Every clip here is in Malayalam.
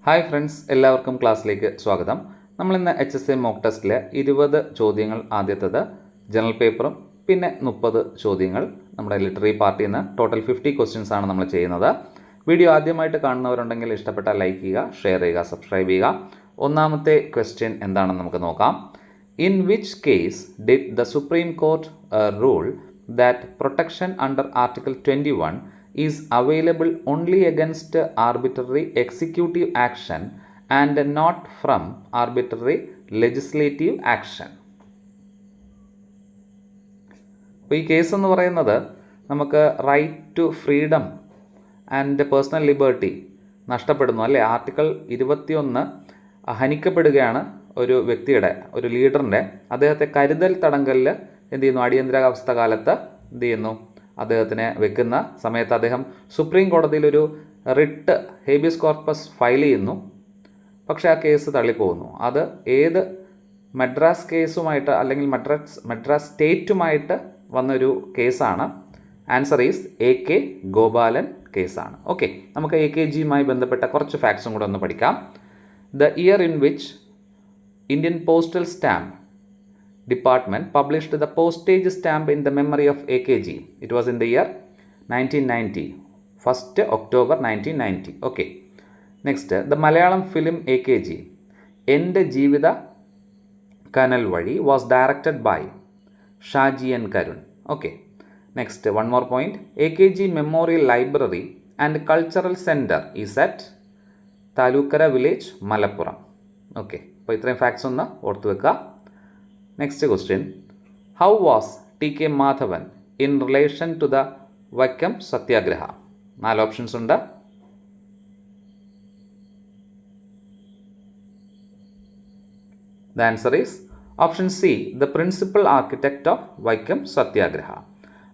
ഹായ് ഫ്രണ്ട്സ്, എല്ലാവർക്കും ക്ലാസ്സിലേക്ക് സ്വാഗതം. നമ്മളിന്ന് HSA മോക്ക് ടെസ്റ്റിൽ 20 ചോദ്യങ്ങൾ, ആദ്യത്തേത് ജനറൽ പേപ്പറും പിന്നെ 30 ചോദ്യങ്ങൾ നമ്മുടെ ലിറ്റററി പാർട്ടിയിൽ നിന്ന് ടോട്ടൽ 50 ക്വസ്റ്റ്യൻസ് ആണ് നമ്മൾ ചെയ്യുന്നത്. വീഡിയോ ആദ്യമായിട്ട് കാണുന്നവരുണ്ടെങ്കിൽ ഇഷ്ടപ്പെട്ടാൽ ലൈക്ക് ചെയ്യുക, ഷെയർ ചെയ്യുക, സബ്സ്ക്രൈബ് ചെയ്യുക. ഒന്നാമത്തെ ക്വസ്റ്റ്യൻ എന്താണെന്ന് നമുക്ക് നോക്കാം. In which case did the supreme court rule that protection under article 21 is available only against arbitrary executive action and not from arbitrary legislative action? അപ്പോൾ ഈ കേസ് എന്ന് പറയുന്നത് നമുക്ക് right to freedom and personal liberty നഷ്ടപ്പെടുന്നു അല്ലേ. ആർട്ടിക്കിൾ 21 ഹനിക്കപ്പെടുകയാണ് ഒരു വ്യക്തിയുടെ, ഒരു ലീഡറിൻ്റെ. അദ്ദേഹത്തെ കരുതൽ തടങ്കലിൽ എന്ത് ചെയ്യുന്നു, അടിയന്തരാവസ്ഥ കാലത്ത് എന്ത് ചെയ്യുന്നു, അദ്ദേഹത്തിനെ വെക്കുന്ന സമയത്ത് അദ്ദേഹം സുപ്രീം കോടതിയിലൊരു റിട്ട് ഹേബിയസ് കോർപ്പസ് ഫയൽ ചെയ്യുന്നു. പക്ഷേ ആ കേസ് തള്ളിപ്പോകുന്നു. അത് ഏത് മദ്രാസ് കേസുമായിട്ട് അല്ലെങ്കിൽ മദ്രാസ് സ്റ്റേറ്റുമായിട്ട് വന്നൊരു കേസാണ്. ആൻസർ ഈസ് AK ഗോപാലൻ കേസാണ്. ഓക്കെ, നമുക്ക് AKGയുമായി ബന്ധപ്പെട്ട കുറച്ച് ഫാക്ട്സും കൂടെ ഒന്ന് പഠിക്കാം. The year in which Indian postal stamp Department published the postage stamp in the memory of AKG. It was in the year 1990, 1st October 1990. Okay. Next, the Malayalam film AKG, Ende Jeevitha Kanal Vadi, was directed by Shaji N. Karun. Okay. Next, one more point. AKG Memorial Library and Cultural Center is at Talukara Village, Malappuram. Okay. അപ്പോൾ ഇത്രയും ഫാക്ട്സ് ഒന്ന് ഓർത്തു വെക്കുക. Next question. How was TK Madhavan in relation to the Vaikom Satyagraha? 4 options ഉണ്ട്. The answer is option C, the principal architect of Vaikom Satyagraha.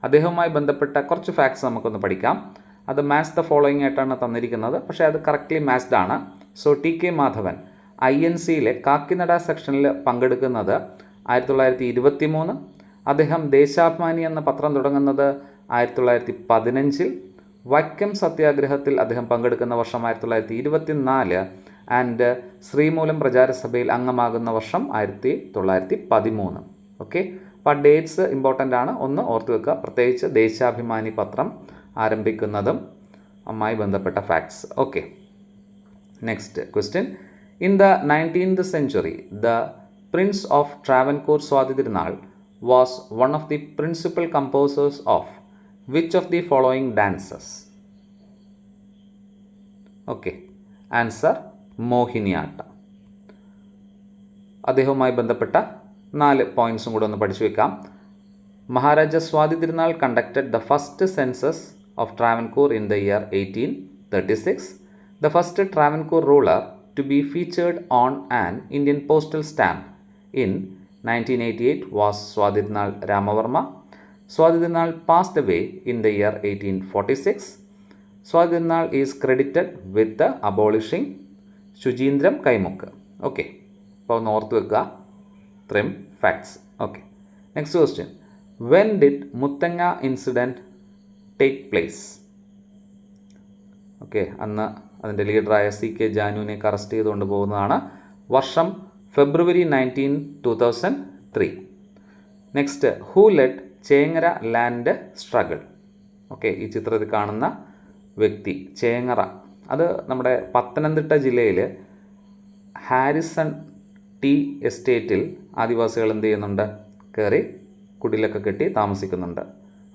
അദ്ദേഹവുമായി ബന്ധപ്പെട്ട കുറച്ച് ഫാക്ട്സ് നമുക്കൊന്ന് പഠിക്കാം. അത് മാച്ച് ദ ഫോളോയിങ് ആയിട്ടാണ് തന്നിരിക്കുന്നത്, പക്ഷേ അത് കറക്റ്റ്ലി മാച്ച്ഡ് ആണ്. സോ TK മാധവൻ INCയിലെ കാക്കിനട സെക്ഷനിൽ പങ്കെടുക്കുന്നത് 1923. അദ്ദേഹം ദേശാഭിമാനി എന്ന പത്രം തുടങ്ങുന്നത് 1915. വൈക്കം സത്യാഗ്രഹത്തിൽ അദ്ദേഹം പങ്കെടുക്കുന്ന വർഷം 1924 ആൻഡ് ശ്രീമൂലം പ്രചാരസഭയിൽ അംഗമാകുന്ന വർഷം 1913. ഓക്കെ, അപ്പോൾ ആ ഡേറ്റ്സ് ഇമ്പോർട്ടൻ്റ് ആണ്, ഒന്ന് ഓർത്തു വെക്കുക. പ്രത്യേകിച്ച് ദേശാഭിമാനി പത്രം ആരംഭിക്കുന്നതും അമ്മായി ബന്ധപ്പെട്ട facts. Okay, next question. In the 19th century, the Prince of Travancore Swathi Tirunal was one of the principal composers of which of the following dances? Okay, answer Mohiniyattam. അദ്ദേഹവുമായി ബന്ധപ്പെട്ട 4 പോയിന്റ്സും കൂടെ ഒന്ന് പഠിച്ചു വെക്കാം. Maharaja Swathi Thirunal conducted the first census of Travancore in the year 1836. The first Travancore ruler to be featured on an Indian postal stamp in 1988 was Swathi Tirunal Ramavarma. Swathi Tirunal passed away in the year 1846. Swathi Tirunal is credited with the abolishing Shujindram Kaimukk. Okay, അപ്പോൾ ഒന്ന് ഓർത്ത് വെക്കുക ഇത്രയും facts. Okay, next question. When did Muthanga incident take place? Okay, അന്ന് അതിൻ്റെ ലീഡറായ CK ജാനുവിനെ അറസ്റ്റ് ചെയ്തുകൊണ്ട് പോകുന്നതാണ്. വർഷം February 19, 2003. Next, who led Chengara land struggle? Okay, ഈ ചിത്രത്തിൽ കാണുന്ന വ്യക്തി ചേങ്ങറ, അത് നമ്മുടെ പത്തനംതിട്ട ജില്ലയിൽ ഹാരിസൺ ടി എസ്റ്റേറ്റിൽ ആദിവാസികൾ എന്ത് ചെയ്യുന്നുണ്ട്, കയറി കുടിലൊക്കെ കെട്ടി താമസിക്കുന്നുണ്ട്.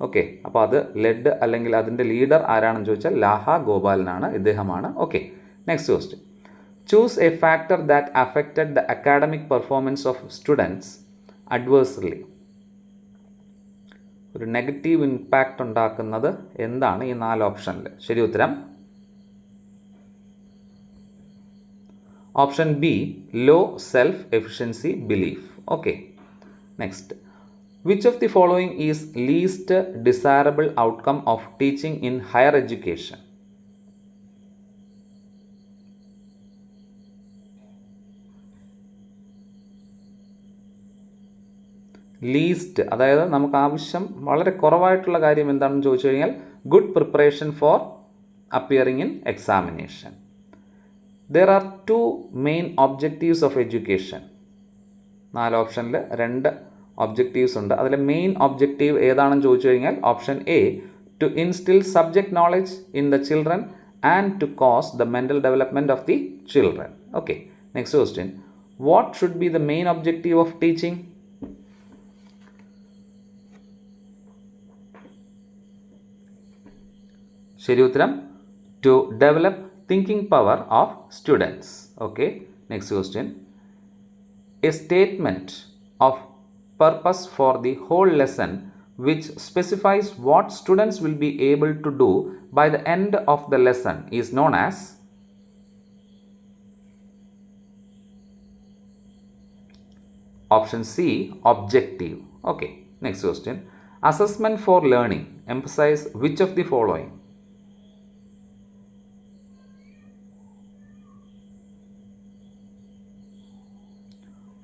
ഓക്കെ, അപ്പോൾ അത് ലെഡ് അല്ലെങ്കിൽ അതിൻ്റെ ലീഡർ ആരാണെന്ന് ചോദിച്ചാൽ ലാഹ ഗോപാലനാണ്, ഇദ്ദേഹമാണ്. Okay, next question. Choose a factor that affected the academic performance of students adversely. ഒരു നെഗറ്റീവ് ഇമ്പാക്റ്റ് ഉണ്ടാക്കുന്നത് എന്താണ് ഈ 4 ഓപ്ഷനിൽ? ശരി ഉത്തരം option B, low self efficiency belief. Okay, next. Which of the following is least desirable outcome of teaching in higher education? Least, അതായത് നമുക്ക് ആവശ്യം വളരെ കുറവായിട്ടുള്ള കാര്യം എന്താണെന്ന് ചോദിച്ചു കഴിഞ്ഞാൽ good preparation for appearing in examination. There are two main objectives of education. 4 ഓപ്ഷനിൽ 2 ഒബ്ജക്റ്റീവ്സ് ഉണ്ട്. അതിൽ മെയിൻ ഒബ്ജക്റ്റീവ് ഏതാണെന്ന് ചോദിച്ചു കഴിഞ്ഞാൽ option A, to instil subject knowledge in the children and to cause the mental development of the children. Okay, next question. What should be the main objective of teaching? ശരി ഉത്തരം, to develop thinking power of students. Okay, next question. A statement of purpose for the whole lesson which specifies what students will be able to do by the end of the lesson is known as? Option C, objective. Okay, next question. Assessment for learning emphasize which of the following?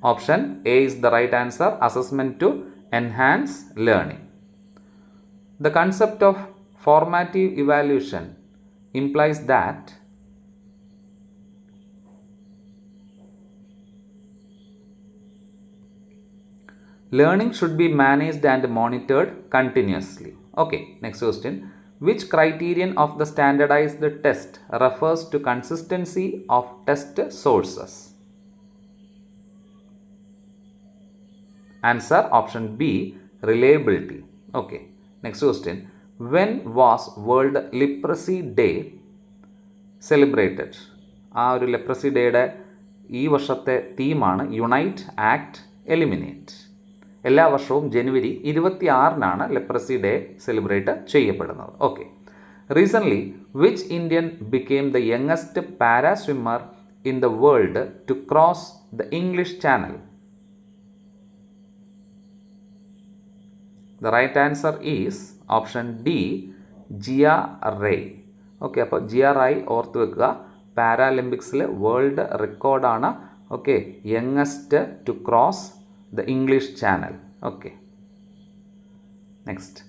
Option A is the right answer. Assessment to enhance learning. The concept of formative evaluation implies that learning should be managed and monitored continuously. Okay, next question. Which criterion of the standardized test refers to consistency of test sources? Answer option B, reliability. Okay, next question. When was World Leprosy Day celebrated? ആ ഒരു ലെപ്രസി ഡേയുടെ ഈ വർഷത്തെ തീമാണ് യുണൈറ്റ്, ആക്ട്, എലിമിനേറ്റ്. എല്ലാ വർഷവും ജനുവരി 26-നാണ് ലെപ്രസി ഡേ സെലിബ്രേറ്റ് ചെയ്യപ്പെടുന്നത്. Okay, recently which Indian became the youngest para swimmer in the world to cross the English channel? The right answer is option D, Jia Rai. Okay, അപ്പോൾ ജിയ റായ് ഓർത്ത് വെക്കുക. പാരാലിമ്പിക്സിൽ വേൾഡ് റെക്കോർഡാണ്. Okay, youngest to cross the English channel. Okay, next.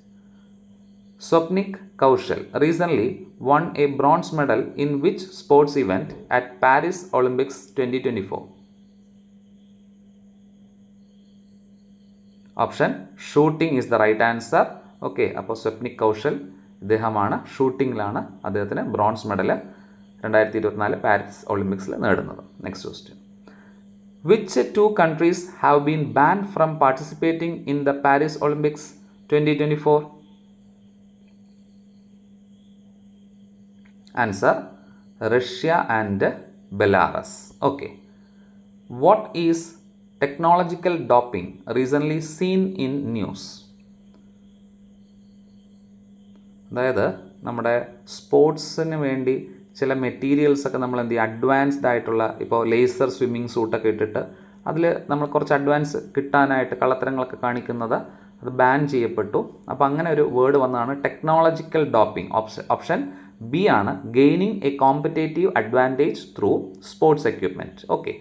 Swapnil Kusale recently won a bronze medal in which sports event at Paris Olympics 2024? Option shooting is the right answer. Okay, അപ്പോൾ സ്വപ്നിക് കൗശൽ ഇദ്ദേഹമാണ് ഷൂട്ടിങ്ങിലാണ് അദ്ദേഹത്തിന് ബ്രോൺസ് മെഡൽ 2024 പാരീസ് ഒളിമ്പിക്സിൽ നേടുന്നത്. Next question. Which 2 countries have been banned from participating in the Paris Olympics 2024? Answer Russia and Belarus. Okay, what is technological doping recently seen in news? അതായത് നമ്മുടെ സ്പോർട്സിന് വേണ്ടി ചില മെറ്റീരിയൽസ് ഒക്കെ നമ്മൾ എന്ത് ചെയ്യും, അഡ്വാൻസ്ഡ് ആയിട്ടുള്ള, ഇപ്പോൾ ലേസർ സ്വിമ്മിങ് സൂട്ടൊക്കെ ഇട്ടിട്ട് അതിൽ നമ്മൾ കുറച്ച് അഡ്വാൻസ് കിട്ടാനായിട്ട് കള്ളത്തരങ്ങളൊക്കെ കാണിക്കുന്നത് അത് ബാൻ ചെയ്യപ്പെട്ടു. അപ്പോൾ അങ്ങനെ ഒരു വേർഡ് വന്നതാണ് ടെക്നോളജിക്കൽ ഡോപ്പിംഗ്. ഓപ്ഷൻ ബി ആണ്, gaining a competitive advantage through sports equipment. Okay,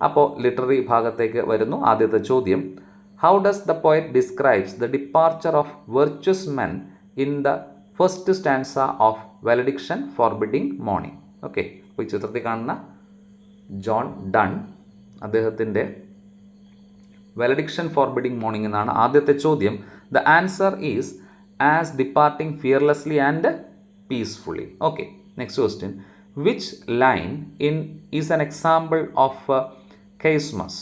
അപ്പോൾ ലിറ്റററി ഭാഗത്തേക്ക് വരുന്നു. ആദ്യത്തെ ചോദ്യം. How does the poet describes the departure of virtuous men in the first stanza of valediction forbidding mourning? Okay, അപ്പോൾ ഈ ചിത്രത്തിൽ കാണുന്ന ജോൺ ഡൺ അദ്ദേഹത്തിൻ്റെ വാലഡിക്ഷൻ ഫോർബിഡിങ് മോർണിംഗ് എന്നാണ് ആദ്യത്തെ ചോദ്യം. The answer is as departing fearlessly and peacefully. Okay, next question. Which line in is an example of chiasmus?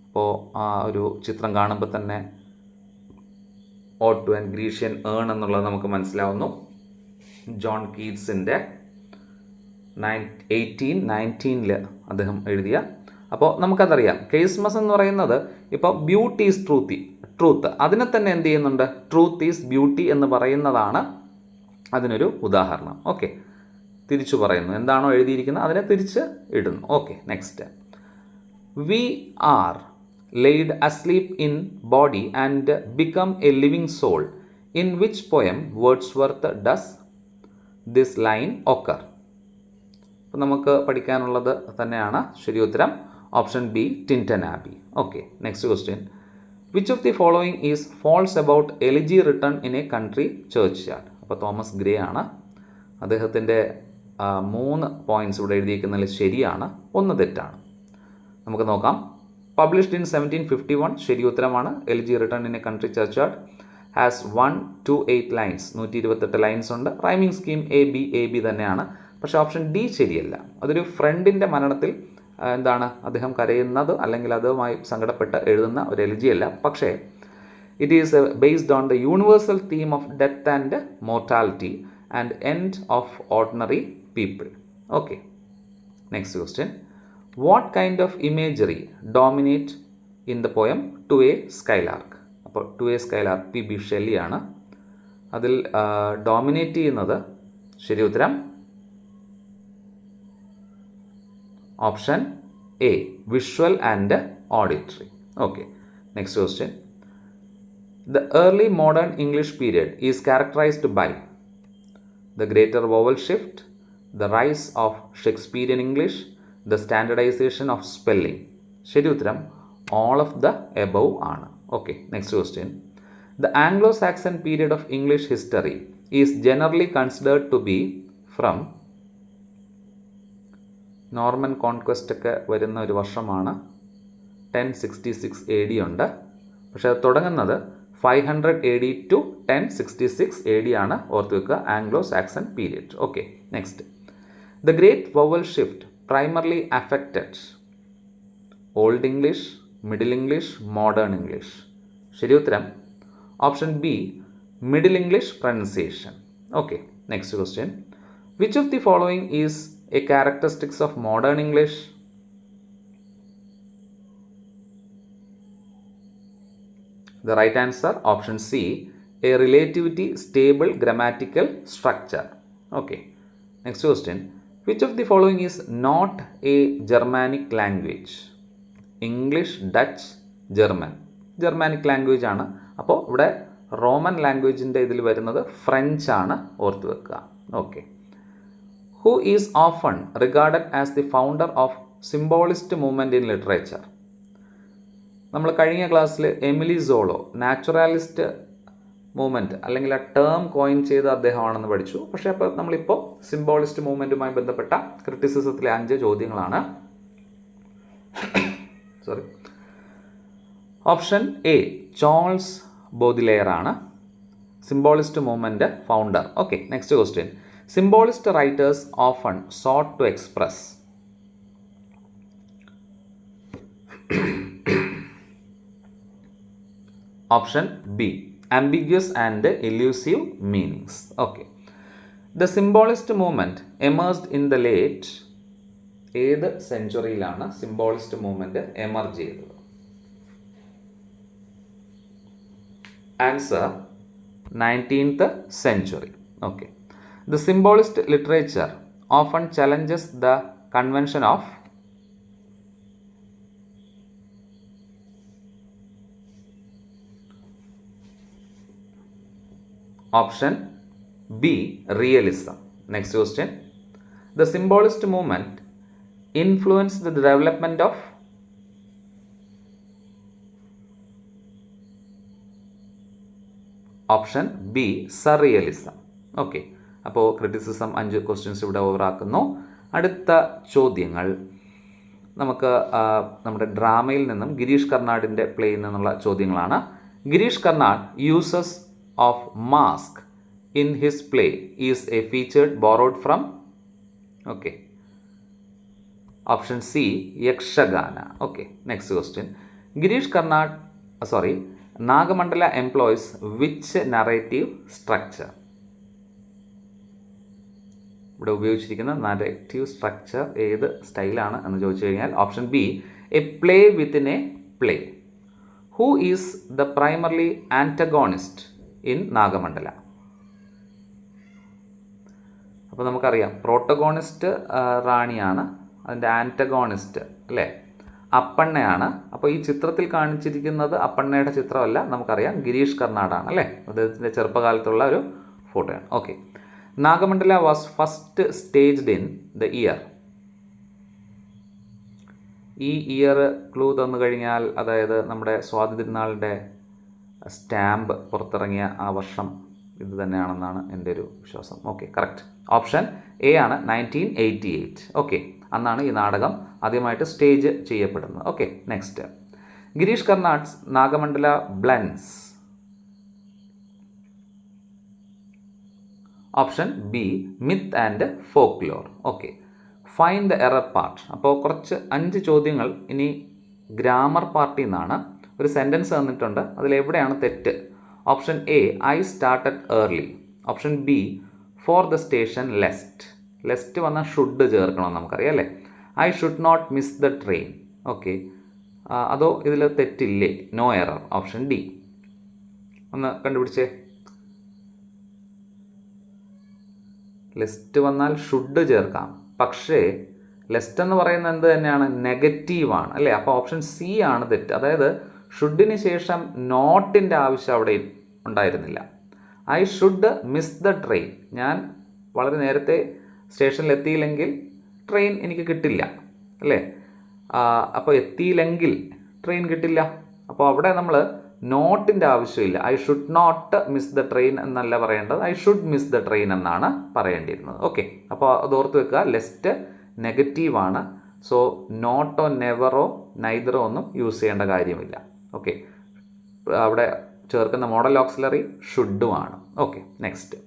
അപ്പോൾ ആ ഒരു ചിത്രം കാണുമ്പോൾ തന്നെ ഓട്ട് ആൻഡ് ഗ്രീഷ്യൻ ഏൺ എന്നുള്ളത് നമുക്ക് മനസ്സിലാവുന്നു. ജോൺ കീറ്റ്സിൻ്റെ 1819 അദ്ദേഹം എഴുതിയ. അപ്പോൾ നമുക്കതറിയാം, കേസ്മസ് എന്ന് പറയുന്നത് ഇപ്പോൾ ബ്യൂട്ടി ഈസ് ട്രൂത്ത് അതിനെ തന്നെ എന്ത് ചെയ്യുന്നുണ്ട്, ട്രൂത്ത് ഈസ് ബ്യൂട്ടി എന്ന് പറയുന്നതാണ് അതിനൊരു ഉദാഹരണം. ഓക്കെ, തിരിച്ചു പറയുന്നു, എന്താണോ എഴുതിയിരിക്കുന്നത് അതിനെ തിരിച്ച് ഇടുന്നു. Okay, next. We are laid asleep in body and become a living soul. In which poem Wordsworth does this line occur? അപ്പോൾ നമുക്ക് പഠിക്കാനുള്ളത് തന്നെയാണ് ശരി ഉത്തരം. Option B, Tintern Abbey. Okay, next question. Which of the following is false about elegy written in a country churchyard? അപ്പോൾ തോമസ് ഗ്രേ ആണ്. അദ്ദേഹത്തിൻ്റെ 3 പോയിൻറ്റ്സ് ഇവിടെ എഴുതിയിരിക്കുന്നതിൽ ശരിയാണ്, 1 തെറ്റാണ്. നമുക്ക് നോക്കാം. പബ്ലിഷ്ഡ് ഇൻ 1751 ശരി ഉത്തരമാണ്. LG written in a country churchyard has 128 lines, 128 lines ഉണ്ട്. റൈമിംഗ് സ്കീം AB തന്നെയാണ്. പക്ഷേ ഓപ്ഷൻ ഡി ശരിയല്ല. അതൊരു ഫ്രണ്ടിൻ്റെ മരണത്തിൽ അദ്ദേഹം കരയുന്നത് അല്ലെങ്കിൽ അതുമായി സങ്കടപ്പെട്ട് എഴുതുന്ന ഒരു എലിജിയല്ല. പക്ഷേ it is based on the universal theme of death and mortality and end of ordinary people. Okay, next question. What kind of imagery dominate in the poem to a skylark? അപ്പോൾ ടു എ സ്കൈലാർക്ക് PB ഷെല്ലിയാണ്. അതിൽ ഡോമിനേറ്റ് ചെയ്യുന്നത് ശരി ഉത്തരം option A, visual and auditory. Okay, next question. The early modern English period is characterized by the greater vowel shift, the rise of Shakespearean English, the standardization of spelling. ശരി ഉത്തരം ഓൾ ഓഫ് ദ എബവ് ആണ്. Okay, next question. The Anglo Saxon period of English history is generally considered to be from. Norman conquest ഒക്കെ വരുന്ന ഒരു വർഷമാണ്. 1066 AD ഉണ്ട്. പക്ഷേ അത് തുടങ്ങുന്നത് 500 AD ടു 1066 AD ആണ്. ഓർത്ത് വെക്കുക, Anglo Saxon period. Okay, next. The great vowel shift primarily affected old English, middle English, modern English. ശരി ഉത്തരം option B, middle English pronunciation. Okay, next question. Which of the following is a characteristics of modern English? The right answer option C, a relatively stable grammatical structure. Okay, next question. Which of the following is not a Germanic language? English, Dutch, German. Germanic language ആണ്. അപ്പോൾ ഇവിടെ റോമൻ ലാംഗ്വേജിൻ്റെ ഇതിൽ വരുന്നത് ഫ്രഞ്ച് ആണ്, ഓർത്ത് വെക്കുക. Okay. Who is often regarded as the founder of symbolist movement in literature? നമ്മൾ കഴിഞ്ഞ ക്ലാസ്സിൽ എമിലി സോളോ നാച്ചുറാലിസ്റ്റ് മൂവ്മെൻറ്റ് അല്ലെങ്കിൽ ആ ടേം കോയിൻ ചെയ്ത അദ്ദേഹമാണെന്ന് പഠിച്ചു. പക്ഷേ അപ്പോൾ നമ്മളിപ്പോൾ സിംബോളിസ്റ്റ് മൂവ്മെൻറ്റുമായി ബന്ധപ്പെട്ട ക്രിറ്റിസിസത്തിലെ 5 ചോദ്യങ്ങളാണ്. Sorry, option A Charles Baudelaire ആണ് symbolist movement founder. Okay, next question. Symbolist writers often sought to express option B, ambiguous and elusive meanings. Okay, the symbolist movement emerged in the late ഏത് സെഞ്ചുറിയിലാണ് സിംബോളിസ്റ്റ് മൂവ്മെൻറ്റ് എമർജ് ചെയ്തത്? Answer 19th century. Okay. The symbolist literature often challenges the convention of option B, realism. Next question. The symbolist movement influenced the development of option B, surrealism. Okay. അപ്പോൾ ക്രിറ്റിസിസം 5 ക്വസ്റ്റ്യൻസ് ഇവിടെ ഓവറാക്കുന്നു. അടുത്ത ചോദ്യങ്ങൾ നമുക്ക് നമ്മുടെ ഡ്രാമയിൽ നിന്നും ഗിരീഷ് കർണാടിൻ്റെ പ്ലേയിൽ നിന്നുള്ള ചോദ്യങ്ങളാണ്. Girish Karnad uses of mask in his play is a featured borrowed from. Okay, option C, Yakshagana. Okay, next question. Girish Karnad Nagamandala employs which narrative structure? ഇവിടെ ഉപയോഗിച്ചിരിക്കുന്ന നറേറ്റീവ് സ്ട്രക്ചർ ഏത് സ്റ്റൈലാണ് എന്ന് ചോദിച്ചു കഴിഞ്ഞാൽ option B, a play within a play. Who is the primarily antagonist in Nagamandala? അപ്പോൾ നമുക്കറിയാം പ്രോട്ടഗോണിസ്റ്റ് റാണിയാണ്, അതിൻ്റെ ആൻറ്റഗോണിസ്റ്റ് അല്ലേ അപ്പണ്ണയാണ്. അപ്പോൾ ഈ ചിത്രത്തിൽ കാണിച്ചിരിക്കുന്നത് അപ്പണ്ണയുടെ ചിത്രമല്ല, നമുക്കറിയാം ഗിരീഷ് കർണാടാണ് അല്ലേ, അദ്ദേഹത്തിൻ്റെ ചെറുപ്പകാലത്തുള്ള ഒരു ഫോട്ടോയാണ്. Okay, Nagamandala was first staged in the year. ഈ ഇയർ ക്ലൂ തന്നു കഴിഞ്ഞാൽ, അതായത് നമ്മുടെ സ്വാതി തിരുനാളിൻ്റെ സ്റ്റാമ്പ് പുറത്തിറങ്ങിയ ആ വർഷം ഇത് തന്നെയാണെന്നാണ് എൻ്റെ ഒരു വിശ്വാസം. Okay, correct. ഓപ്ഷൻ എ ആണ് 1988. ഓക്കെ, അന്നാണ് ഈ നാടകം ആദ്യമായിട്ട് സ്റ്റേജ് ചെയ്യപ്പെടുന്നത്. Okay, next. Girish Karnad's Nagamandala blends. Option B myth and folklore. Okay, find the error part. അപ്പോൾ കുറച്ച് 5 ചോദ്യങ്ങൾ ഇനി ഗ്രാമർ പാർട്ടിൽ നിന്നാണ്. ഒരു സെൻറ്റൻസ് തന്നിട്ടുണ്ട്, അതിലെവിടെയാണ് തെറ്റ്? Option A I started early. Option B for the station lest. Lest വന്നാൽ ഷുഡ് ചേർക്കണമെന്ന് നമുക്കറിയാം അല്ലേ. I should not miss the train. Okay, അതോ ഇതിൽ തെറ്റില്ലേ? No error. Option D. ഒന്ന് കണ്ടുപിടിച്ചേ. ലെസ്റ്റ് വന്നാൽ ഷുഡ് ചേർക്കാം, പക്ഷേ ലെസ്റ്റ് എന്ന് പറയുന്നത് എന്ത് തന്നെയാണ്? നെഗറ്റീവാണ് അല്ലേ. അപ്പോൾ ഓപ്ഷൻ സി ആണ് തെറ്റ്. അതായത് ഷുഡിന് ശേഷം നോട്ടിൻ്റെ ആവശ്യം അവിടെ ഉണ്ടായിരുന്നില്ല. I should miss the train. ഞാൻ വളരെ നേരത്തെ സ്റ്റേഷനിൽ എത്തിയില്ലെങ്കിൽ ട്രെയിൻ എനിക്ക് കിട്ടില്ല അല്ലേ. അപ്പോൾ എത്തിയില്ലെങ്കിൽ ട്രെയിൻ കിട്ടില്ല. അപ്പോൾ അവിടെ നമ്മൾ നോട്ടിൻ്റെ ആവശ്യമില്ല. I should not miss the train എന്നല്ല പറയേണ്ടത്, I should miss the train എന്നാണ് പറയേണ്ടിയിരുന്നത്. ഓക്കെ, അപ്പോൾ അത് ഓർത്ത് വെക്കുക. ലെസ്റ്റ് നെഗറ്റീവാണ്. സോ നോട്ടോ നെവറോ നൈദറോ ഒന്നും യൂസ് ചെയ്യേണ്ട കാര്യമില്ല. ഓക്കെ, അവിടെ ചേർക്കുന്ന മോഡൽ ഓക്സിലറി ഷുഡുമാണ്. Okay, next.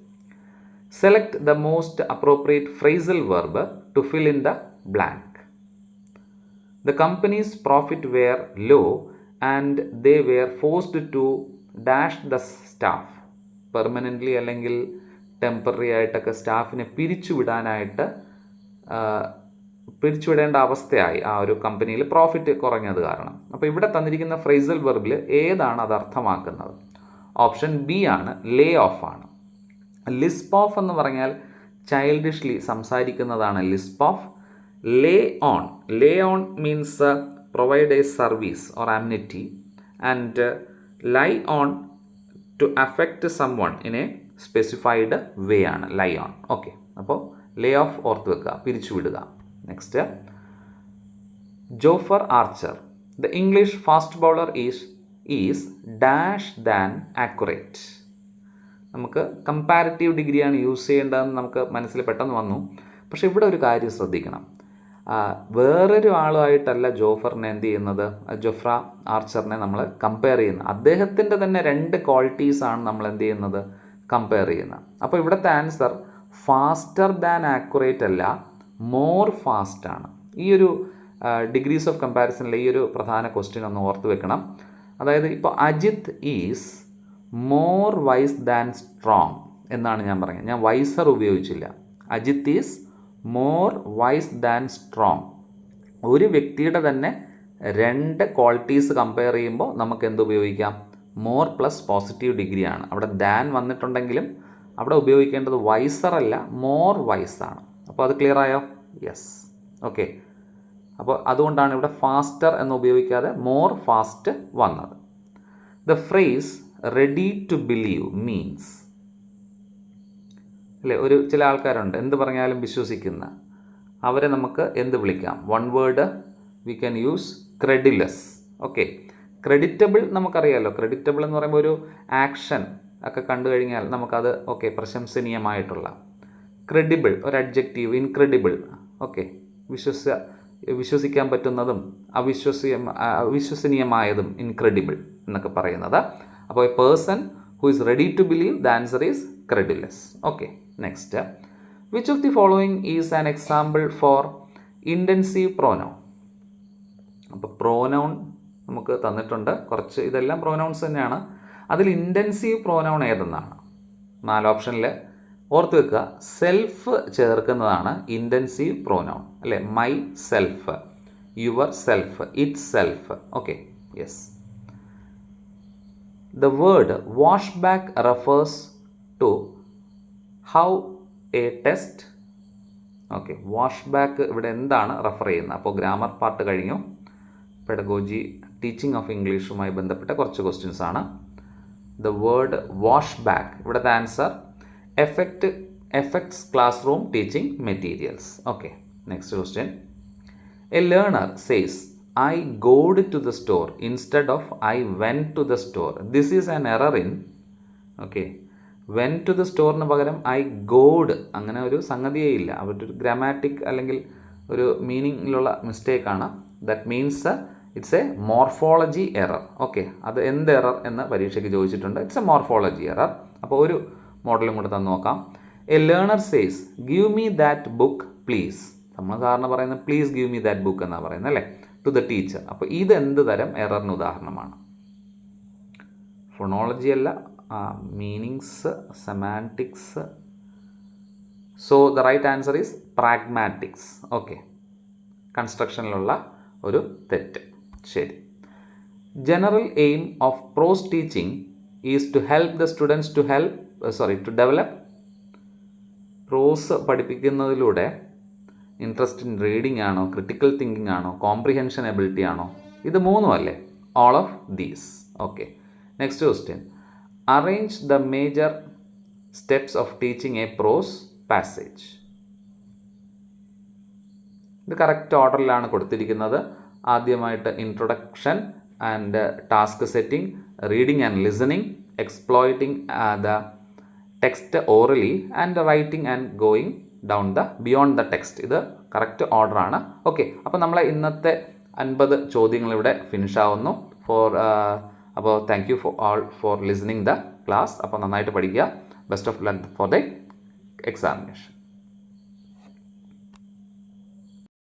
Select the most appropriate phrasal verb to fill in the blank. The company's profit were low and they were forced to dash the staff. Permanently അല്ലെങ്കിൽ ടെമ്പററി ആയിട്ടൊക്കെ സ്റ്റാഫിനെ പിരിച്ചുവിടാനായിട്ട് പിരിച്ചുവിടേണ്ട അവസ്ഥയായി ആ ഒരു കമ്പനിയിൽ, പ്രോഫിറ്റ് കുറഞ്ഞത് കാരണം. അപ്പോൾ ഇവിടെ തന്നിരിക്കുന്ന ഫ്രേസൽ വെർബിൽ ഏതാണ് അത് അർത്ഥമാക്കുന്നത്? ഓപ്ഷൻ ബി ആണ്, ലേ ഓഫ് ആണ്. ലിസ്പ് ഓഫ് എന്ന് പറഞ്ഞാൽ ചൈൽഡിഷ്ലി സംസാരിക്കുന്നതാണ് lisp off. Lay on means provide a service or amenity and lie on to affect someone in a specified way ആണ് ലൈ ഓൺ. ഓക്കെ, അപ്പോൾ ലേ ഓഫ് ഓർത്ത് വെക്കുക, പിരിച്ചുവിടുക. Next. Jofra Archer. The English fast bowler is dash than accurate. നമുക്ക് കമ്പാരിറ്റീവ് ഡിഗ്രിയാണ് യൂസ് ചെയ്യേണ്ടതെന്ന് നമുക്ക് മനസ്സിൽ പെട്ടെന്ന് വന്നു. പക്ഷേ ഇവിടെ ഒരു കാര്യം ശ്രദ്ധിക്കണം. വേറൊരു ആളുമായിട്ടല്ല ജോഫറിനെ എന്ത് ചെയ്യുന്നത്, ജോഫ്ര ആർച്ചറിനെ നമ്മൾ കമ്പയർ ചെയ്യുന്നത്. അദ്ദേഹത്തിൻ്റെ തന്നെ 2 ക്വാളിറ്റീസാണ് നമ്മൾ എന്ത് ചെയ്യുന്നത്, കമ്പയർ ചെയ്യുന്നത്. അപ്പോൾ ഇവിടുത്തെ ആൻസർ ഫാസ്റ്റർ ദാൻ ആക്യുറേറ്റ് അല്ല, മോർ ഫാസ്റ്റ് ആണ്. ഈ ഒരു ഡിഗ്രീസ് ഓഫ് കമ്പാരിസണിലെ ഈ ഒരു പ്രധാന ക്വസ്റ്റ്യൻ ഒന്ന് ഓർത്ത് വെക്കണം. അതായത് ഇപ്പോൾ Ajith is more wise than strong എന്നാണ് ഞാൻ പറഞ്ഞത്. ഞാൻ വൈസർ ഉപയോഗിച്ചില്ല. Ajith is more wise than strong. ഒരു വ്യക്തിയുടെ തന്നെ 2 ക്വാളിറ്റീസ് കമ്പയർ ചെയ്യുമ്പോൾ നമുക്ക് എന്ത് ഉപയോഗിക്കാം? മോർ പ്ലസ് പോസിറ്റീവ് ഡിഗ്രിയാണ്. അവിടെ ദാൻ വന്നിട്ടുണ്ടെങ്കിലും അവിടെ ഉപയോഗിക്കേണ്ടത് വൈസർ അല്ല, മോർ വൈസ് ആണ്. അപ്പോൾ അത് ക്ലിയർ ആയോ? യെസ്. ഓക്കെ, അപ്പോൾ അതുകൊണ്ടാണ് ഇവിടെ ഫാസ്റ്റർ എന്ന് ഉപയോഗിക്കാതെ മോർ ഫാസ്റ്റ് വന്നത്. The phrase ready to believe means അല്ലേ, ചില ആൾക്കാരുണ്ട് എന്ത് പറഞ്ഞാലും വിശ്വസിക്കുന്ന, അവരെ നമുക്ക് എന്ത് വിളിക്കാം? 1 word we can use credulous. Okay, creditable നമുക്കറിയാമല്ലോ. ക്രെഡിറ്റബിൾ എന്ന് പറയുമ്പോൾ ഒരു ആക്ഷൻ ഒക്കെ കണ്ടു കഴിഞ്ഞാൽ നമുക്കത് ഓക്കെ പ്രശംസനീയമായിട്ടുള്ള. ക്രെഡിബിൾ ഒരു അഡ്ജക്റ്റീവ്. ഇൻക്രെഡിബിൾ ഓക്കെ വിശ്വസിക്കാൻ പറ്റുന്നതും അവിശ്വസനീയമായതും ഇൻക്രെഡിബിൾ എന്നൊക്കെ പറയുന്നത്. അപ്പോൾ a person who is ready to believe the answer is credulous. Okay, next. Which of the following is an example for intensive pronoun? അപ്പോൾ പ്രോനൗൺ നമുക്ക് തന്നിട്ടുണ്ട് കുറച്ച്. ഇതെല്ലാം പ്രോനൗൺസ് തന്നെയാണ്. അതിൽ ഇൻറ്റൻസീവ് പ്രോനൗൺ ഏതെന്നാണ്? 4 ഓപ്ഷനിൽ ഓർത്ത് വെക്കുക. സെൽഫ് ചേർക്കുന്നതാണ് ഇൻറ്റൻസീവ് പ്രോനൗൺ അല്ലേ. Myself, yourself, itself. Okay, yes. The word washback refers to how a test. Okay, washback ഇവിടെ എന്താണ് റെഫർ ചെയ്യുന്നത്? അപ്പോൾ ഗ്രാമർ പാർട്ട് കഴിഞ്ഞു. പെഡഗോജി ടീച്ചിങ് ഓഫ് ഇംഗ്ലീഷുമായി ബന്ധപ്പെട്ട കുറച്ച് ക്വസ്റ്റ്യൻസ് ആണ്. ദ വേർഡ് വാഷ്ബാക്ക്, ഇവിടുത്തെ answer effects classroom teaching materials. Okay, next question. A learner says I goed to the store instead of I went to the store. This is an error in. Okay. Went to the സ്റ്റോറിന് പകരം ഐ ഗോഡ്, അങ്ങനെ ഒരു സംഗതിയേ ഇല്ല. അവരുടെ ഒരു ഗ്രാമാറ്റിക് അല്ലെങ്കിൽ ഒരു മീനിങ്ങിലുള്ള മിസ്റ്റേക്കാണ്. That means it's a morphology error. Okay, അത് എന്ത് എറർ എന്ന് പരീക്ഷയ്ക്ക് ചോദിച്ചിട്ടുണ്ട്. It's a morphology error. അപ്പോൾ ഒരു മോഡലും കൂടെ തന്നു നോക്കാം. A learner says give me that book please. നമ്മൾ സാറിന് പറയുന്നത് please give me that book എന്നാണ് പറയുന്നത് അല്ലേ, ടു ദ ടീച്ചർ. അപ്പോൾ ഇത് എന്ത് തരം എററിന് ഉദാഹരണമാണ്? ഫോണോളജി അല്ല, meanings, semantics. So the right answer is pragmatics. Okay, കൺസ്ട്രക്ഷനിലുള്ള ഒരു തെറ്റ്. ശരി. General aim of prose teaching is to help the students to develop. Prose പഠിപ്പിക്കുന്നതിലൂടെ ഇൻട്രസ്റ്റ് ഇൻ റീഡിംഗ് ആണോ, ക്രിട്ടിക്കൽ തിങ്കിങ് ആണോ, കോംപ്രിഹെൻഷൻ എബിലിറ്റി ആണോ? ഇത് മൂന്നും അല്ലേ? All of these. Okay, next question. Arrange the major steps of teaching a prose passage. ഇത് കറക്റ്റ് ഓർഡറിലാണ് കൊടുത്തിരിക്കുന്നത്. ആദ്യമായിട്ട് introduction and task setting, reading and listening, exploiting the text orally and writing and going down beyond the text. ഇത് കറക്റ്റ് ഓർഡറാണ്. ഓക്കെ, അപ്പോൾ നമ്മളെ ഇന്നത്തെ 50 ചോദ്യങ്ങളിവിടെ ഫിനിഷ് ആവുന്നു. അപ്പോൾ thank you for listening the class. അപ്പോൾ നന്നായിട്ട് പഠിക്കുക. Best of luck for the examination.